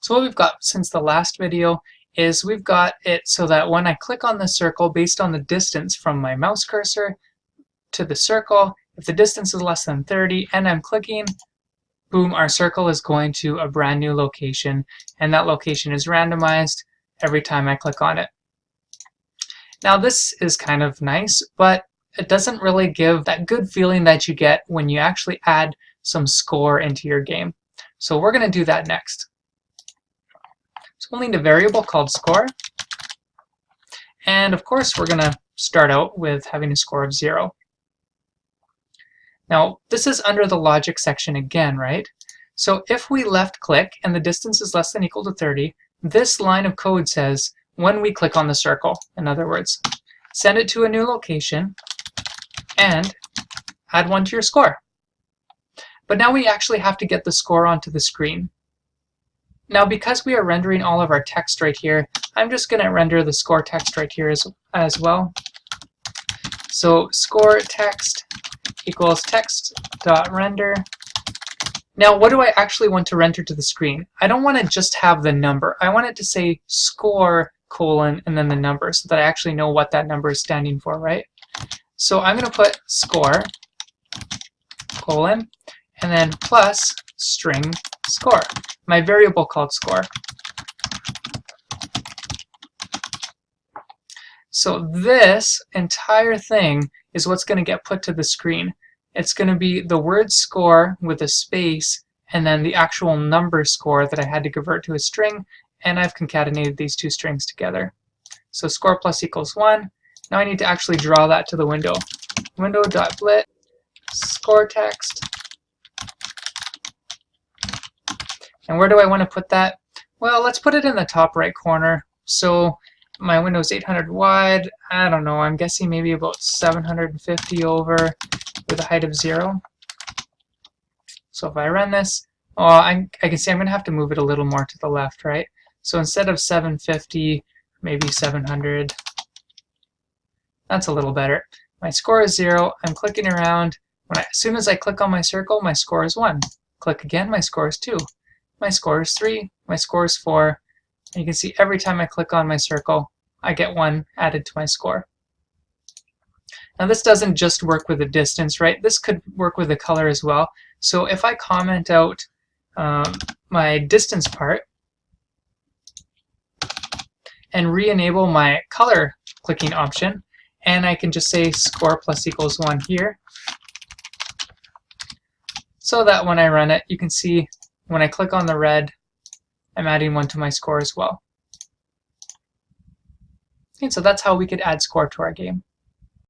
So what we've got since the last video is we've got it so that when I click on the circle based on the distance from my mouse cursor to the circle, if the distance is less than 30 and I'm clicking, boom, our circle is going to a brand new location, and that location is randomized every time I click on it. Now this is kind of nice, but it doesn't really give that good feeling that you get when you actually add some score into your game. So we're going to do that next. So we'll need a variable called score, and of course we're going to start out with having a score of 0. Now this is under the logic section again, right? So if we left click and the distance is less than or equal to 30, this line of code says when we click on the circle, in other words, send it to a new location and add 1 to your score. But now we actually have to get the score onto the screen. Now because we are rendering all of our text right here, I'm just going to render the score text right here as well. So score text equals text.render. Now what do I actually want to render to the screen? I don't want to just have the number. I want it to say score colon and then the number so that I actually know what that number is standing for, right? So I'm going to put score colon and then plus string score, my variable called score. So this entire thing is what's going to get put to the screen. It's going to be the word score with a space and then the actual number score that I had to convert to a string, and I've concatenated these two strings together. So score plus equals 1. Now I need to actually draw that to the window. Window.blit score text. And where do I want to put that? Well, let's put it in the top right corner. So my window is 800 wide. I don't know, I'm guessing maybe about 750 over with a height of 0. So if I run this, I can see I'm going to have to move it a little more to the left, right? So instead of 750, maybe 700. That's a little better. My score is 0. I'm clicking around. As soon as I click on my circle, my score is 1. Click again, my score is 2. My score is 3. My score is 4. And you can see every time I click on my circle, I get 1 added to my score. Now this doesn't just work with the distance, right? This could work with the color as well. So if I comment out my distance part and re-enable my color clicking option, and I can just say score plus equals 1 here, so that when I run it, you can see when I click on the red, I'm adding 1 to my score as well. And so that's how we could add score to our game.